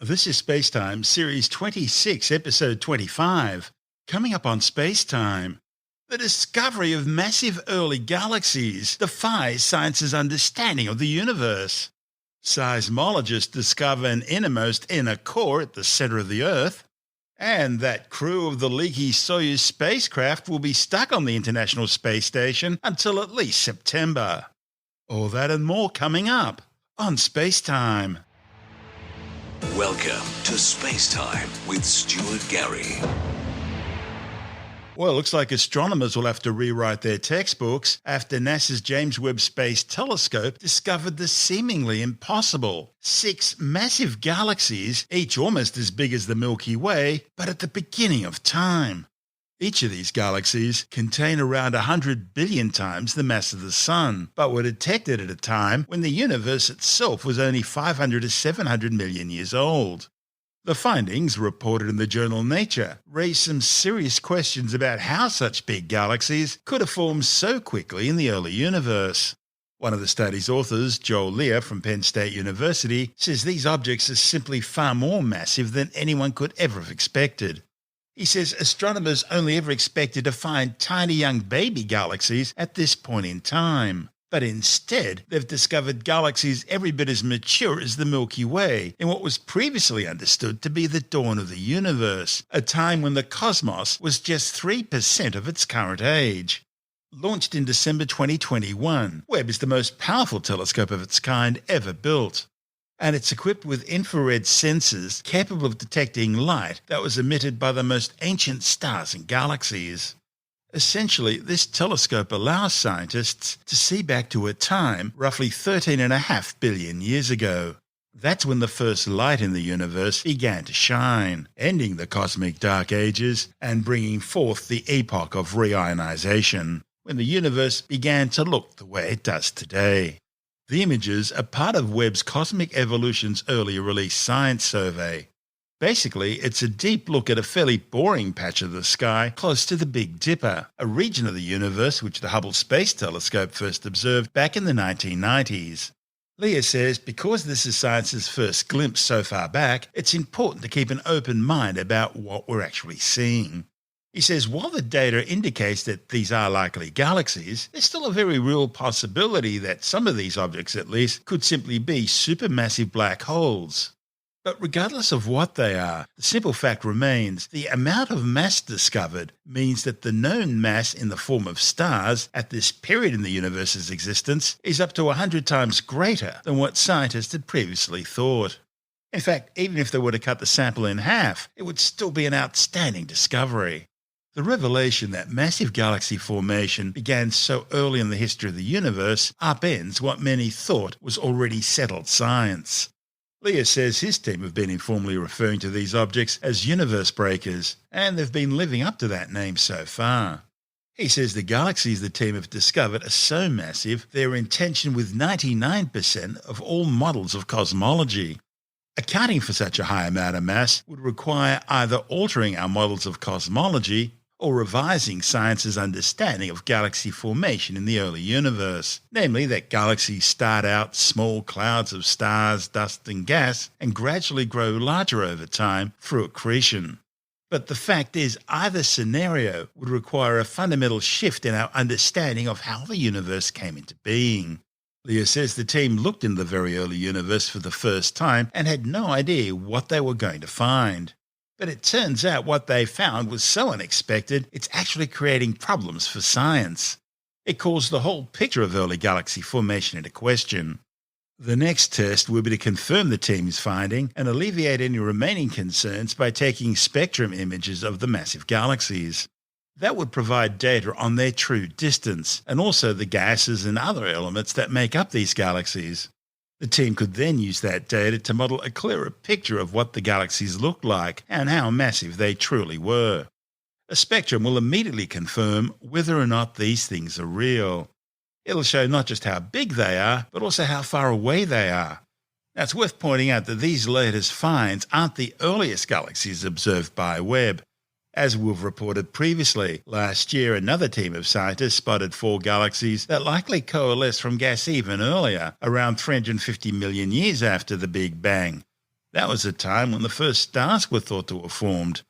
This is SpaceTime, Series 26, Episode 25. Coming up on SpaceTime, the discovery of massive early galaxies defies science's understanding of the universe. Seismologists discover an innermost inner core at the center of the Earth. And that crew of the Leaky Soyuz spacecraft will be stuck on the International Space Station until at least September. All that and more coming up on SpaceTime. Welcome to SpaceTime with Stuart Gary. Well, it looks like astronomers will have to rewrite their textbooks after NASA's James Webb Space Telescope discovered the seemingly impossible. 6 massive galaxies, each almost as big as the Milky Way, but at the beginning of time. Each of these galaxies contain around 100 billion times the mass of the Sun, but were detected at a time when the universe itself was only 500 to 700 million years old. The findings, reported in the journal Nature, raise some serious questions about how such big galaxies could have formed so quickly in the early universe. One of the study's authors, Joel Lear from Penn State University, says these objects are simply far more massive than anyone could ever have expected. He says astronomers only ever expected to find tiny young baby galaxies at this point in time. But instead, they've discovered galaxies every bit as mature as the Milky Way in what was previously understood to be the dawn of the universe, a time when the cosmos was just 3% of its current age. Launched in December 2021, Webb is the most powerful telescope of its kind ever built. And it's equipped with infrared sensors capable of detecting light that was emitted by the most ancient stars and galaxies. Essentially, this telescope allows scientists to see back to a time roughly 13.5 billion years ago. That's when the first light in the universe began to shine, ending the cosmic dark ages and bringing forth the epoch of reionization, when the universe began to look the way it does today. The images are part of Webb's Cosmic Evolution's earlier release science survey. Basically, it's a deep look at a fairly boring patch of the sky close to the Big Dipper, a region of the universe which the Hubble Space Telescope first observed back in the 1990s. Leah says because this is science's first glimpse so far back, it's important to keep an open mind about what we're actually seeing. He says while the data indicates that these are likely galaxies, there's still a very real possibility that some of these objects at least could simply be supermassive black holes. But regardless of what they are, the simple fact remains the amount of mass discovered means that the known mass in the form of stars at this period in the universe's existence is up to 100 times greater than what scientists had previously thought. In fact, even if they were to cut the sample in half, it would still be an outstanding discovery. The revelation that massive galaxy formation began so early in the history of the universe upends what many thought was already settled science. Leah says his team have been informally referring to these objects as universe breakers, and they've been living up to that name so far. He says the galaxies the team have discovered are so massive they're in tension with 99% of all models of cosmology. Accounting for such a high amount of mass would require either altering our models of cosmology or revising science's understanding of galaxy formation in the early universe, namely that galaxies start out small clouds of stars, dust and gas and gradually grow larger over time through accretion. But the fact is either scenario would require a fundamental shift in our understanding of how the universe came into being. Leah says the team looked in the very early universe for the first time and had no idea what they were going to find. But it turns out what they found was so unexpected, it's actually creating problems for science. It calls the whole picture of early galaxy formation into question. The next test will be to confirm the team's finding and alleviate any remaining concerns by taking spectrum images of the massive galaxies. That would provide data on their true distance and also the gases and other elements that make up these galaxies. The team could then use that data to model a clearer picture of what the galaxies looked like and how massive they truly were. A spectrum will immediately confirm whether or not these things are real. It'll show not just how big they are, but also how far away they are. Now, it's worth pointing out that these latest finds aren't the earliest galaxies observed by Webb. As we've reported previously, last year another team of scientists spotted 4 galaxies that likely coalesced from gas even earlier, around 350 million years after the Big Bang. That was a time when the first stars were thought to have formed.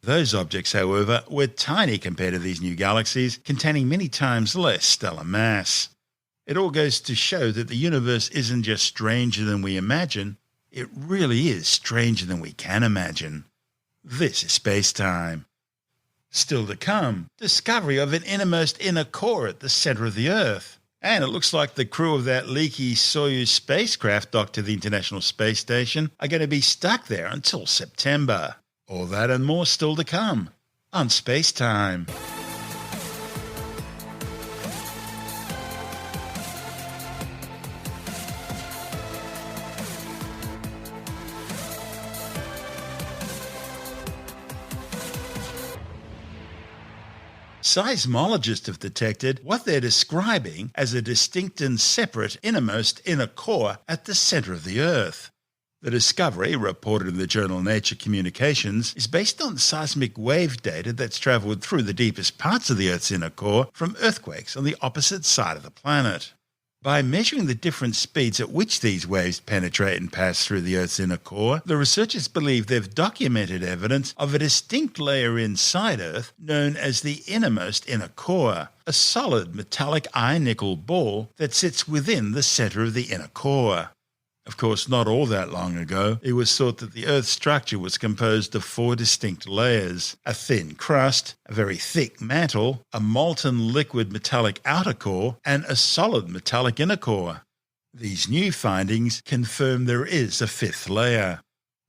Those objects, however, were tiny compared to these new galaxies, containing many times less stellar mass. It all goes to show that the universe isn't just stranger than we imagine, it really is stranger than we can imagine. This is SpaceTime. Still to come, discovery of an innermost inner core at the center of the Earth. And it looks like the crew of that Leaky Soyuz spacecraft docked to the International Space Station are going to be stuck there until September. All that and more still to come on SpaceTime. Seismologists have detected what they're describing as a distinct and separate innermost inner core at the center of the Earth. The discovery, reported in the journal Nature Communications, is based on seismic wave data that's travelled through the deepest parts of the Earth's inner core from earthquakes on the opposite side of the planet. By measuring the different speeds at which these waves penetrate and pass through the Earth's inner core, the researchers believe they've documented evidence of a distinct layer inside Earth known as the innermost inner core, a solid metallic iron-nickel ball that sits within the centre of the inner core. Of course, not all that long ago, it was thought that the Earth's structure was composed of 4 distinct layers: a thin crust, a very thick mantle, a molten liquid metallic outer core, and a solid metallic inner core. These new findings confirm there is a 5th layer.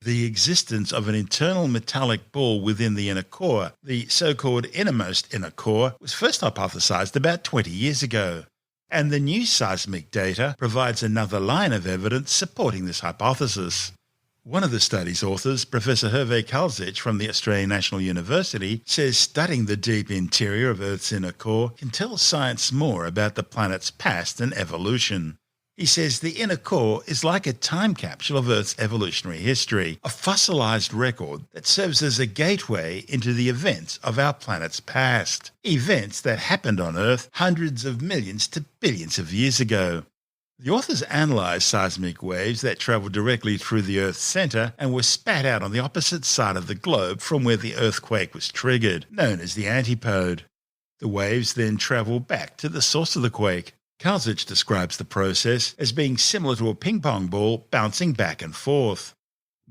The existence of an internal metallic ball within the inner core, the so-called innermost inner core, was first hypothesized about 20 years ago. And the new seismic data provides another line of evidence supporting this hypothesis. One of the study's authors, Professor Hervé Kalsic from the Australian National University, says studying the deep interior of Earth's inner core can tell science more about the planet's past and evolution. He says the inner core is like a time capsule of Earth's evolutionary history, a fossilized record that serves as a gateway into the events of our planet's past, events that happened on Earth hundreds of millions to billions of years ago. The authors analysed seismic waves that travelled directly through the Earth's centre and were spat out on the opposite side of the globe from where the earthquake was triggered, known as the antipode. The waves then travel back to the source of the quake. Kalsic describes the process as being similar to a ping-pong ball bouncing back and forth.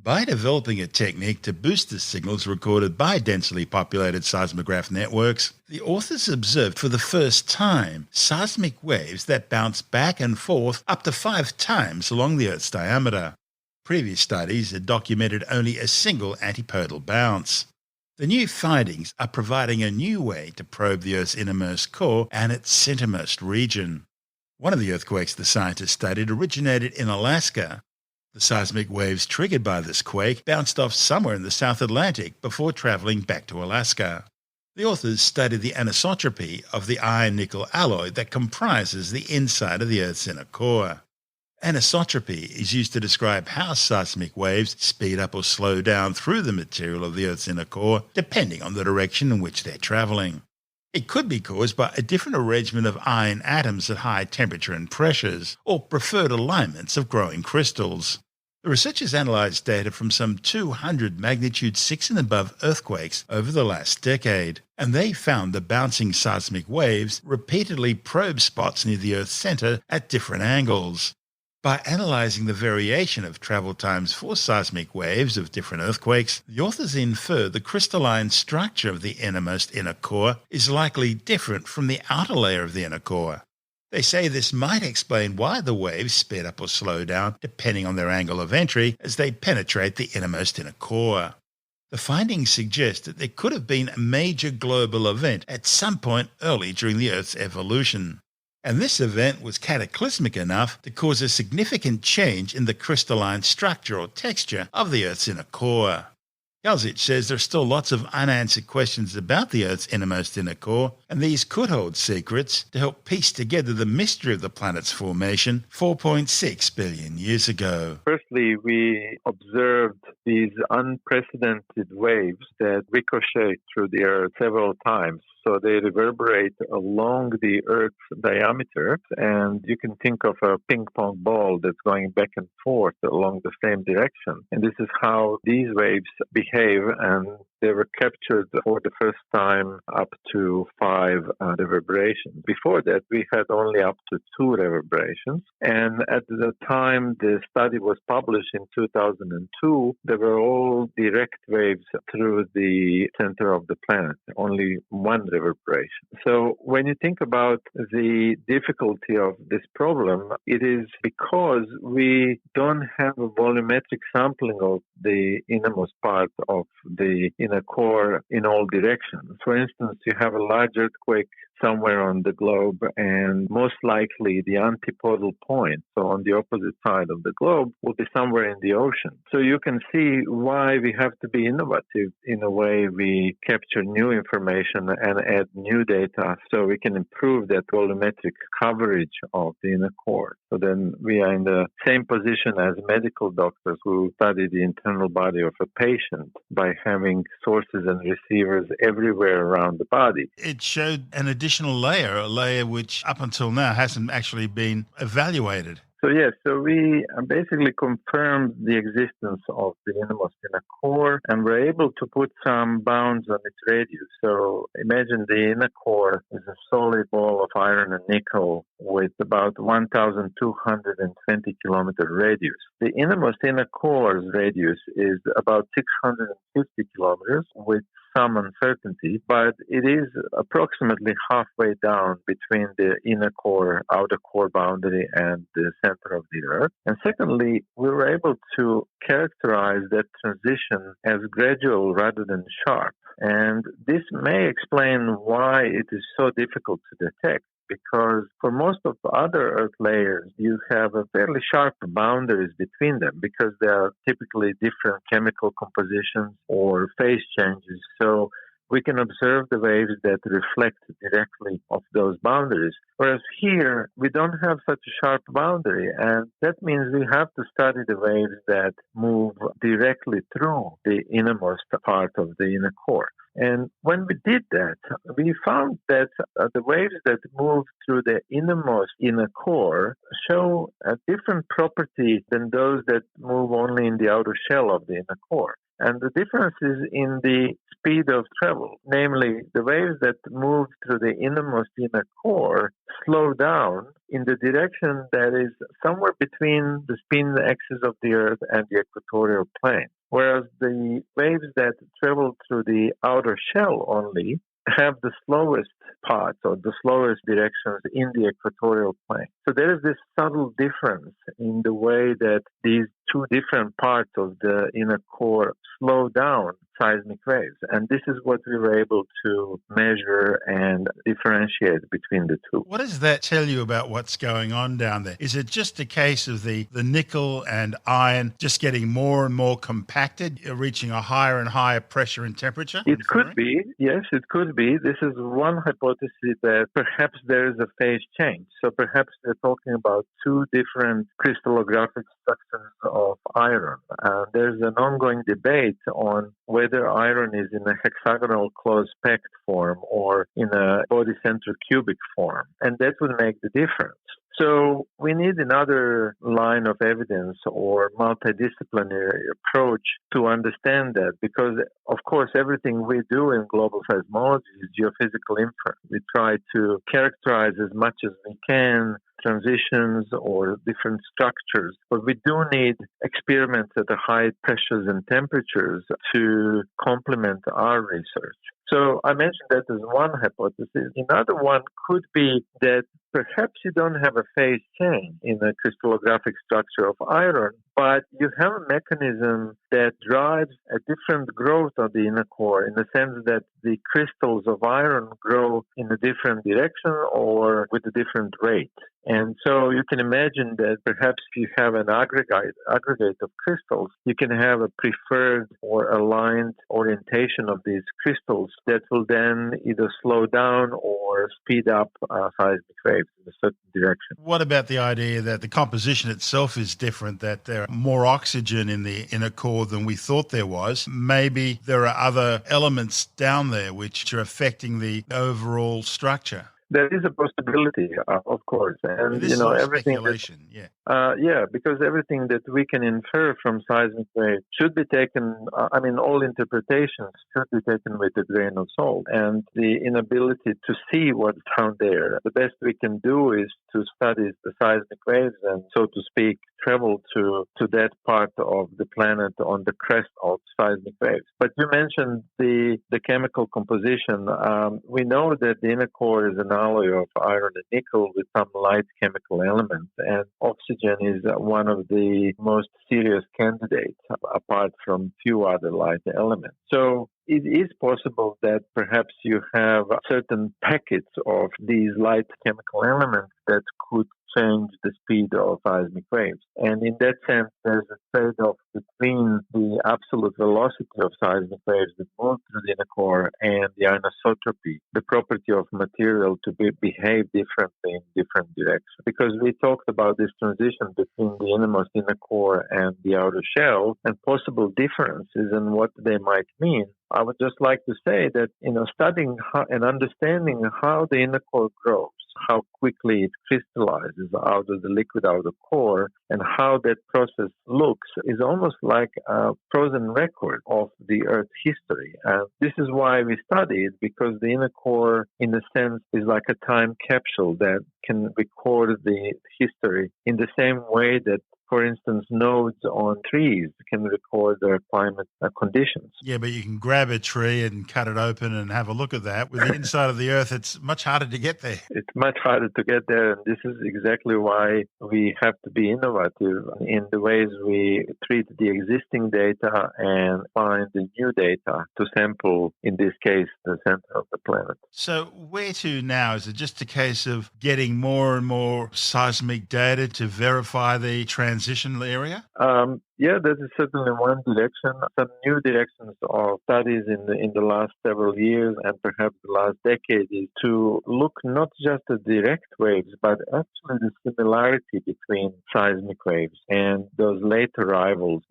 By developing a technique to boost the signals recorded by densely populated seismograph networks, the authors observed for the first time seismic waves that bounce back and forth up to 5 times along the Earth's diameter. Previous studies had documented only a single antipodal bounce. The new findings are providing a new way to probe the Earth's innermost core and its centermost region. One of the earthquakes the scientists studied originated in Alaska. The seismic waves triggered by this quake bounced off somewhere in the South Atlantic before travelling back to Alaska. The authors studied the anisotropy of the iron-nickel alloy that comprises the inside of the Earth's inner core. Anisotropy is used to describe how seismic waves speed up or slow down through the material of the Earth's inner core, depending on the direction in which they're travelling. It could be caused by a different arrangement of iron atoms at high temperature and pressures, or preferred alignments of growing crystals. The researchers analysed data from some 200 magnitude 6 and above earthquakes over the last decade, and they found the bouncing seismic waves repeatedly probe spots near the Earth's centre at different angles. By analysing the variation of travel times for seismic waves of different earthquakes, the authors infer the crystalline structure of the innermost inner core is likely different from the outer layer of the inner core. They say this might explain why the waves speed up or slow down depending on their angle of entry as they penetrate the innermost inner core. The findings suggest that there could have been a major global event at some point early during the Earth's evolution. And this event was cataclysmic enough to cause a significant change in the crystalline structure or texture of the Earth's inner core. Galzic says there are still lots of unanswered questions about the Earth's innermost inner core, and these could hold secrets to help piece together the mystery of the planet's formation 4.6 billion years ago. Firstly, we observed these unprecedented waves that ricochet through the Earth several times. So they reverberate along the Earth's diameter, and you can think of a ping pong ball that's going back and forth along the same direction. And this is how these waves behave, and they were captured for the first time up to 5 reverberations. Before that, we had only up to 2 reverberations. And at the time the study was published in 2002, there were all direct waves through the center of the planet, only 1 reverberation. So when you think about the difficulty of this problem, it is because we don't have a volumetric sampling of the innermost part of the inner core in all directions. For instance, you have a large earthquake somewhere on the globe, and most likely the antipodal point, so on the opposite side of the globe, will be somewhere in the ocean. So you can see why we have to be innovative in the way we capture new information and add new data so we can improve that volumetric coverage of the inner core. So then we are in the same position as medical doctors who study the internal body of a patient by having sources and receivers everywhere around the body. It showed an additional layer, a layer which up until now hasn't actually been evaluated. So yes, so we basically confirmed the existence of the innermost inner core, and we're able to put some bounds on its radius. So imagine the inner core is a solid ball of iron and nickel with about 1,220 kilometer radius. The innermost inner core's radius is about 650 kilometers with some uncertainty, but it is approximately halfway down between the inner core, outer core boundary and the center of the Earth. And secondly, we were able to characterize that transition as gradual rather than sharp. And this may explain why it is so difficult to detect, because for most of the other Earth layers, you have a fairly sharp boundaries between them because they are typically different chemical compositions or phase changes. So we can observe the waves that reflect directly of those boundaries. Whereas here, we don't have such a sharp boundary, and that means we have to study the waves that move directly through the innermost part of the inner core. And when we did that, we found that the waves that move through the innermost inner core show a different property than those that move only in the outer shell of the inner core. And the difference is in the speed of travel. Namely, the waves that move through the innermost inner core slow down in the direction that is somewhere between the spin axis of the Earth and the equatorial plane. Whereas the waves that travel through the outer shell only have the slowest parts or the slowest directions in the equatorial plane. So there is this subtle difference in the way that these two different parts of the inner core slow down seismic waves. And this is what we were able to measure and differentiate between the two. What does that tell you about what's going on down there? Is it just a case of the nickel and iron just getting more and more compacted, reaching a higher and higher pressure and temperature? It could be. Yes, it could be. This is one hypothesis that perhaps there is a phase change. So perhaps they're talking about two different crystallographic structures of iron. There's an ongoing debate on whether iron is in a hexagonal closed packed form or in a body-centered cubic form. And that would make the difference. So we need another line of evidence or multidisciplinary approach to understand that, because, of course, everything we do in global seismology is geophysical inference. We try to characterize as much as we can transitions or different structures, but we do need experiments at the high pressures and temperatures to complement our research. So I mentioned that as one hypothesis. Another one could be that perhaps you don't have a phase change in the crystallographic structure of iron, but you have a mechanism that drives a different growth of the inner core in the sense that the crystals of iron grow in a different direction or with a different rate. And so you can imagine that perhaps if you have an aggregate of crystals, you can have a preferred or aligned orientation of these crystals that will then either slow down or speed up seismic waves in a certain direction. What about the idea that the composition itself is different, that there are more oxygen in the inner core than we thought there was? Maybe there are other elements down there which are affecting the overall structure. There is a possibility, of course, and This is all everything. speculation, yeah. Because everything that we can infer from seismic waves should be taken. All interpretations should be taken with a grain of salt, and the inability to see what's down there. The best we can do is to study the seismic waves and, so to speak, travel to that part of the planet on the crest of seismic waves. But you mentioned the chemical composition. We know that the inner core is an alloy of iron and nickel with some light chemical elements, and oxygen is one of the most serious candidates apart from few other light elements. So it is possible that perhaps you have certain packets of these light chemical elements that could change the speed of seismic waves. And in that sense, there's a trade-off between the absolute velocity of seismic waves that move through the inner core and the anisotropy, the property of material to behave differently in different directions. Because we talked about this transition between the innermost inner core and the outer shell and possible differences and what they might mean. I would just like to say that, studying and understanding how the inner core grows, how quickly it crystallizes out of the liquid outer core, and how that process looks is almost like a frozen record of the Earth's history. And this is why we study it, because the inner core, in a sense, is like a time capsule that can record the history in the same way that, for instance, nodes on trees can record their climate conditions. Yeah, but you can grab a tree and cut it open and have a look at that. With the inside of the Earth, it's much harder to get there. It's much harder to get there, and this is exactly why we have to be innovative in the ways we treat the existing data and find the new data to sample, in this case, the center of the planet. So where to now? Is it just a case of getting more and more seismic data to verify the transition area? That is certainly one direction. Some new directions of studies in the last several years and perhaps the last decade is to look not just at direct waves, but actually the similarity between seismic waves and those late arrivals,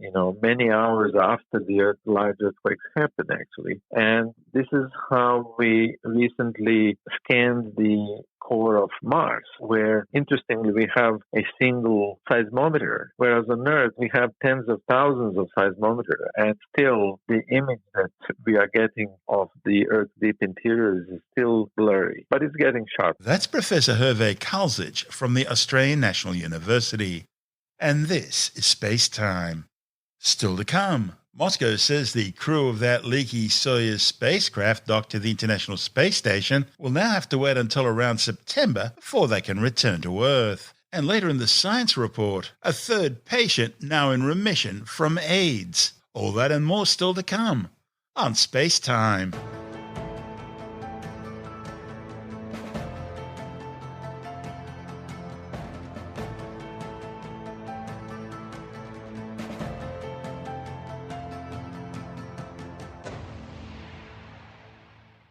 many hours after the large earthquakes happen, actually. And this is how we recently scanned the core of Mars, where, interestingly, we have a single seismometer, whereas on Earth we have tens of thousands of seismometers, and still the image that we are getting of the Earth's deep interior is still blurry, but it's getting sharp. That's Professor Hervé Kalsic from the Australian National University. And this is SpaceTime. Still to come, Moscow says the crew of that Leaky Soyuz spacecraft docked to the International Space Station will now have to wait until around September before they can return to Earth. And later in the Science Report, a third patient now in remission from AIDS. All that and more still to come on SpaceTime.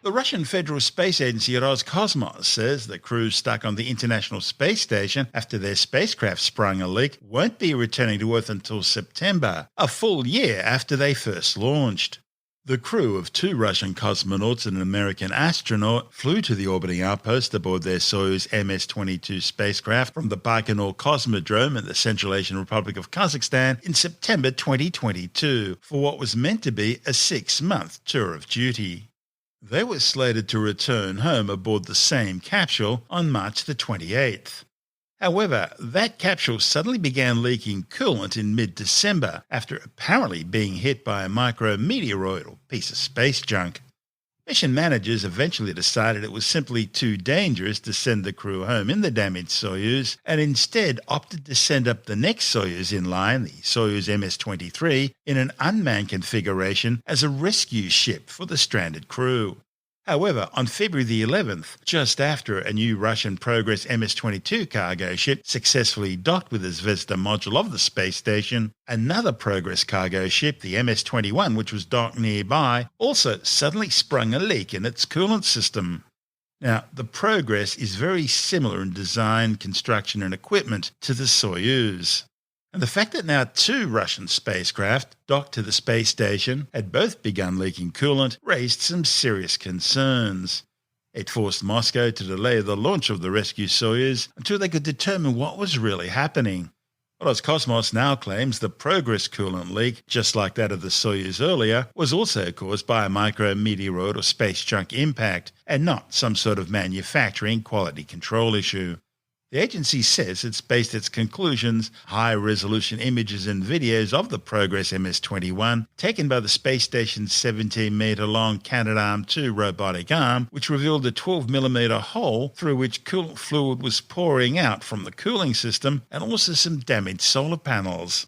The Russian Federal Space Agency Roscosmos says the crew stuck on the International Space Station after their spacecraft sprung a leak won't be returning to Earth until September, a full year after they first launched. The crew of 2 Russian cosmonauts and an American astronaut flew to the orbiting outpost aboard their Soyuz MS-22 spacecraft from the Baikonur Cosmodrome in the Central Asian Republic of Kazakhstan in September 2022 for what was meant to be a 6-month tour of duty. They were slated to return home aboard the same capsule on March the 28th. However, that capsule suddenly began leaking coolant in mid-December after apparently being hit by a micrometeoroid or piece of space junk. Mission managers eventually decided it was simply too dangerous to send the crew home in the damaged Soyuz and instead opted to send up the next Soyuz in line, the Soyuz MS-23, in an unmanned configuration as a rescue ship for the stranded crew. However, on February the 11th, just after a new Russian Progress MS-22 cargo ship successfully docked with its Zvezda module of the space station, another Progress cargo ship, the MS-21, which was docked nearby, also suddenly sprung a leak in its coolant system. Now, the Progress is very similar in design, construction and equipment to the Soyuz. And the fact that now two Russian spacecraft docked to the space station had both begun leaking coolant raised some serious concerns. It forced Moscow to delay the launch of the rescue Soyuz until they could determine what was really happening. Roscosmos now claims the Progress coolant leak, just like that of the Soyuz earlier, was also caused by a micrometeoroid or space chunk impact, and not some sort of manufacturing quality control issue. The agency says it's based its conclusions on high-resolution images and videos of the Progress MS-21 taken by the space station's 17-metre-long Canadarm2 robotic arm, which revealed a 12mm hole through which coolant fluid was pouring out from the cooling system and also some damaged solar panels.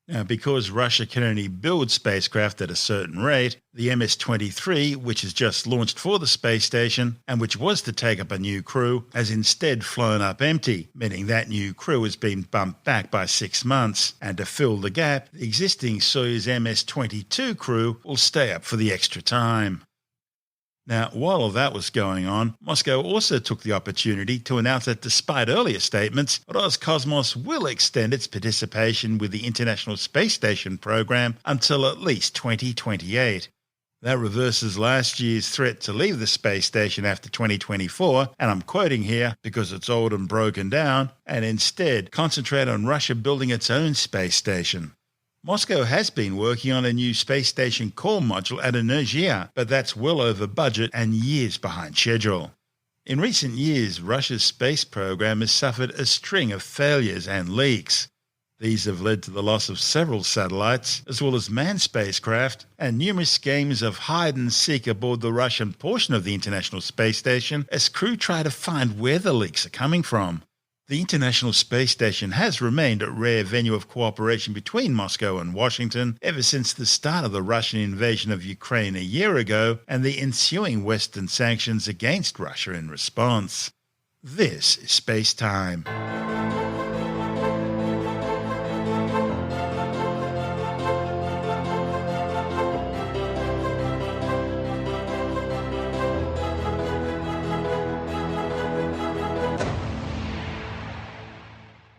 Now, because Russia can only build spacecraft at a certain rate, the MS-23, which has just launched for the space station and which was to take up a new crew, has instead flown up empty, meaning that new crew has been bumped back by 6 months. And to fill the gap, the existing Soyuz MS-22 crew will stay up for the extra time. Now, while all that was going on, Moscow also took the opportunity to announce that despite earlier statements, Roscosmos will extend its participation with the International Space Station program until at least 2028. That reverses last year's threat to leave the space station after 2024, and I'm quoting here because it's old and broken down, and instead concentrate on Russia building its own space station. Moscow has been working on a new space station core module at Energia, but that's well over budget and years behind schedule. In recent years, Russia's space program has suffered a string of failures and leaks. These have led to the loss of several satellites, as well as manned spacecraft, and numerous games of hide and seek aboard the Russian portion of the International Space Station as crew try to find where the leaks are coming from. The International Space Station has remained a rare venue of cooperation between Moscow and Washington ever since the start of the Russian invasion of Ukraine a year ago and the ensuing Western sanctions against Russia in response. This is SpaceTime.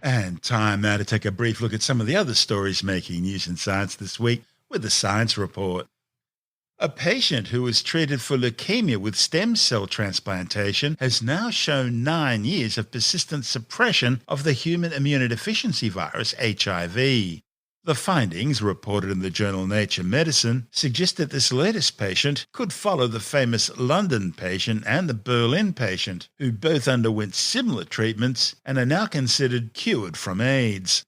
And time now to take a brief look at some of the other stories making news in science this week with the Science Report. A patient who was treated for leukemia with stem cell transplantation has now shown 9 years of persistent suppression of the human immunodeficiency virus HIV. The findings, reported in the journal Nature Medicine, suggest that this latest patient could follow the famous London patient and the Berlin patient, who both underwent similar treatments and are now considered cured from AIDS.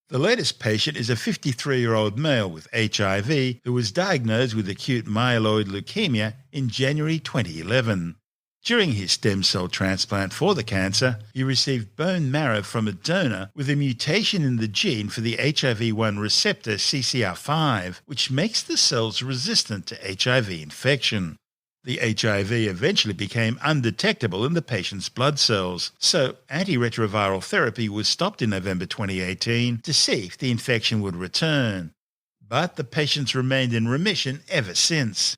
The latest patient is a 53-year-old male with HIV who was diagnosed with acute myeloid leukemia in January 2011. During his stem cell transplant for the cancer, he received bone marrow from a donor with a mutation in the gene for the HIV-1 receptor CCR5, which makes the cells resistant to HIV infection. The HIV eventually became undetectable in the patient's blood cells, so antiretroviral therapy was stopped in November 2018 to see if the infection would return. But the patient's remained in remission ever since.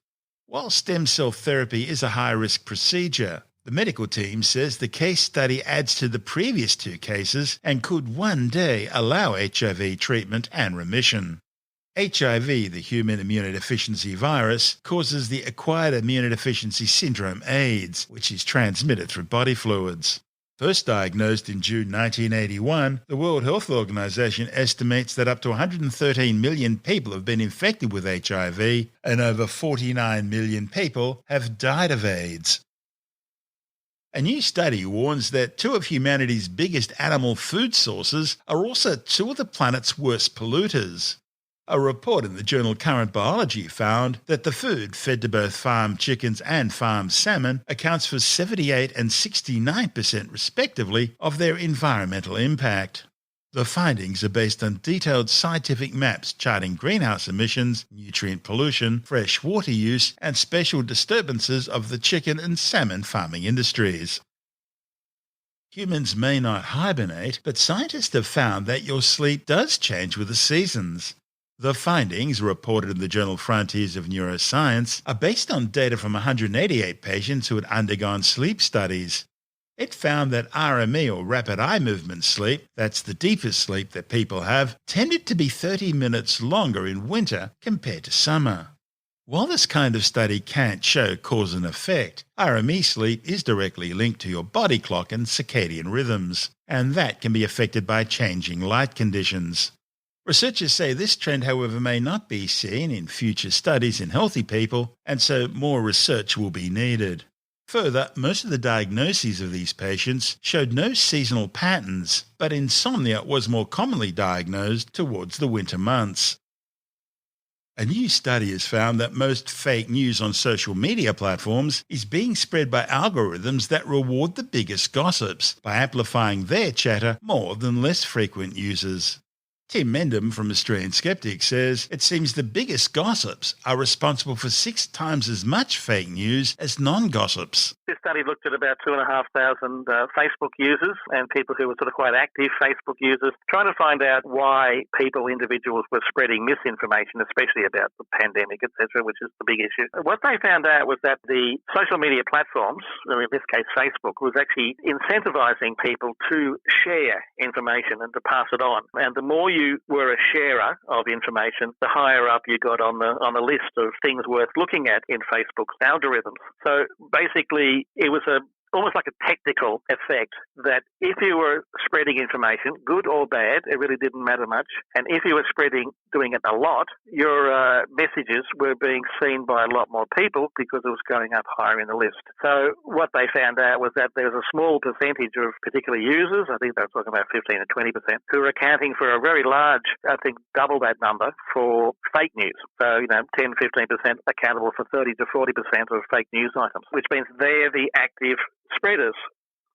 While stem cell therapy is a high-risk procedure, the medical team says the case study adds to the previous 2 cases and could one day allow HIV treatment and remission. HIV, the human immunodeficiency virus, causes the acquired immunodeficiency syndrome AIDS, which is transmitted through body fluids. First diagnosed in June 1981, the World Health Organization estimates that up to 113 million people have been infected with HIV and over 49 million people have died of AIDS. A new study warns that 2 of humanity's biggest animal food sources are also 2 of the planet's worst polluters. A report in the journal Current Biology found that the food fed to both farmed chickens and farmed salmon accounts for 78 and 69% respectively of their environmental impact. The findings are based on detailed scientific maps charting greenhouse emissions, nutrient pollution, fresh water use, and spatial disturbances of the chicken and salmon farming industries. Humans may not hibernate, but scientists have found that your sleep does change with the seasons. The findings, reported in the journal Frontiers of Neuroscience, are based on data from 188 patients who had undergone sleep studies. It found that RME, or rapid eye movement sleep, that's the deepest sleep that people have, tended to be 30 minutes longer in winter compared to summer. While this kind of study can't show cause and effect, RME sleep is directly linked to your body clock and circadian rhythms, and that can be affected by changing light conditions. Researchers say this trend, however, may not be seen in future studies in healthy people, and so more research will be needed. Further, most of the diagnoses of these patients showed no seasonal patterns, but insomnia was more commonly diagnosed towards the winter months. A new study has found that most fake news on social media platforms is being spread by algorithms that reward the biggest gossips by amplifying their chatter more than less frequent users. Tim Mendham from Australian Skeptics says it seems the biggest gossips are responsible for 6 times as much fake news as non-gossips. This study looked at about 2,500 Facebook users and people who were sort of quite active Facebook users, trying to find out why individuals were spreading misinformation, especially about the pandemic, etc., which is the big issue. What they found out was that the social media platforms, or in this case Facebook, was actually incentivizing people to share information and to pass it on. And the more you were a sharer of information, the higher up you got on the list of things worth looking at in Facebook's algorithms. So basically, it was almost like a technical effect that if you were spreading information, good or bad, it really didn't matter much. And if you were doing it a lot, your messages were being seen by a lot more people because it was going up higher in the list. So what they found out was that there was a small percentage of particular users, I think they were talking about 15 or 20%, who were accounting for a very large, I think double that number, for fake news. So, 10, 15% accountable for 30 to 40% of fake news items, which means they're the active spreaders.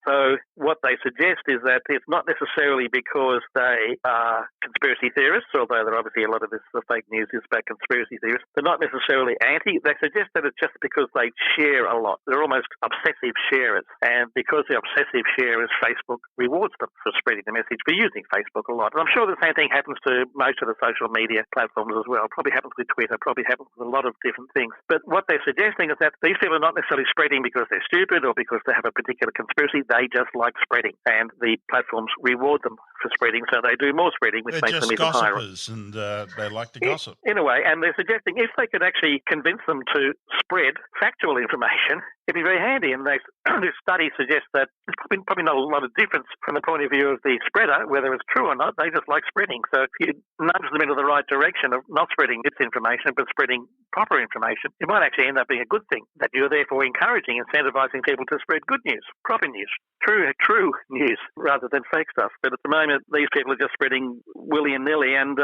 So what they suggest is that it's not necessarily because they are conspiracy theorists, although there are obviously a lot of this fake news is about conspiracy theorists. They're not necessarily anti. They suggest that it's just because they share a lot. They're almost obsessive sharers. And because they're obsessive sharers, Facebook rewards them for spreading the message, for using Facebook a lot. And I'm sure the same thing happens to most of the social media platforms as well. Probably happens with Twitter, probably happens with a lot of different things. But what they're suggesting is that these people are not necessarily spreading because they're stupid or because they have a particular conspiracy. They just like spreading, and the platforms reward them for spreading, so they do more spreading, which makes them even higher. They're just gossipers, and they like to gossip. In a way, and they're suggesting if they could actually convince them to spread factual information, it'd be very handy. And this study suggests that there's probably not a lot of difference from the point of view of the spreader, whether it's true or not. They just like spreading. So if you nudge them into the right direction of not spreading misinformation, but spreading proper information, it might actually end up being a good thing, that you're therefore encouraging, incentivizing people to spread good news, proper news, true news, rather than fake stuff. But at the moment, these people are just spreading willy-nilly and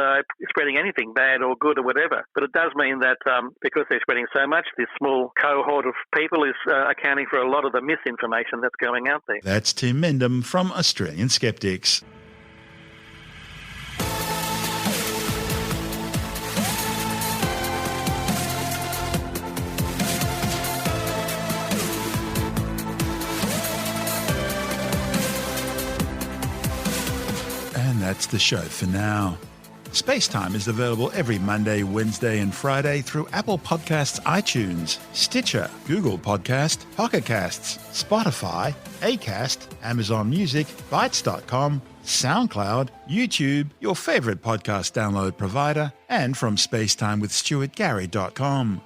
spreading anything, bad or good or whatever. But it does mean that because they're spreading so much, this small cohort of people is accounting for a lot of the misinformation that's going out there. That's Tim Mendham from Australian Skeptics. And that's the show for now. SpaceTime is available every Monday, Wednesday and Friday through Apple Podcasts, iTunes, Stitcher, Google Podcast, Pocket Casts, Spotify, Acast, Amazon Music, Bytes.com, SoundCloud, YouTube, your favourite podcast download provider, and from spacetimewithstuartgary.com.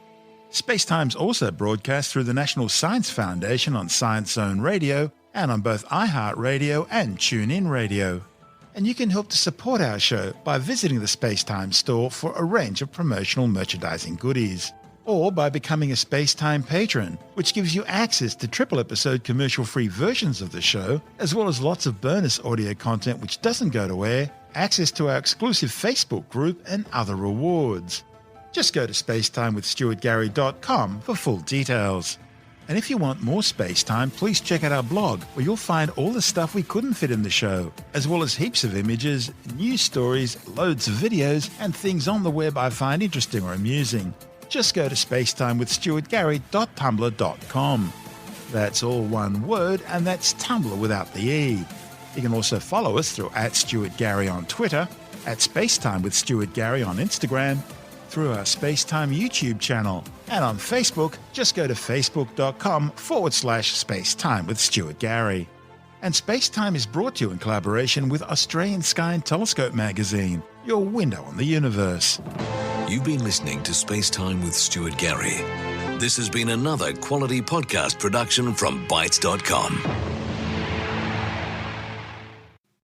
SpaceTime's also broadcast through the National Science Foundation on Science Zone Radio and on both iHeartRadio and TuneIn Radio. And you can help to support our show by visiting the SpaceTime store for a range of promotional merchandising goodies, or by becoming a SpaceTime patron, which gives you access to triple-episode commercial-free versions of the show, as well as lots of bonus audio content which doesn't go to air access to our exclusive Facebook group, and other rewards. Just go to spacetimewithstuartgary.com for full details. And if you want more Space Time, please check out our blog, where you'll find all the stuff we couldn't fit in the show, as well as heaps of images, news stories, loads of videos, and things on the web I find interesting or amusing. Just go to spacetimewithstuartgary.tumblr.com. That's all one word, and that's Tumblr without the E. You can also follow us through @StuartGary on Twitter, @SpaceTimeWithStuartGary on Instagram, through our SpaceTime YouTube channel, and on Facebook, just go to facebook.com/SpaceTime with Stuart Gary. And SpaceTime is brought to you in collaboration with Australian Sky and Telescope magazine, your window on the universe. You've been listening to SpaceTime with Stuart Gary. This has been another quality podcast production from Bytes.com.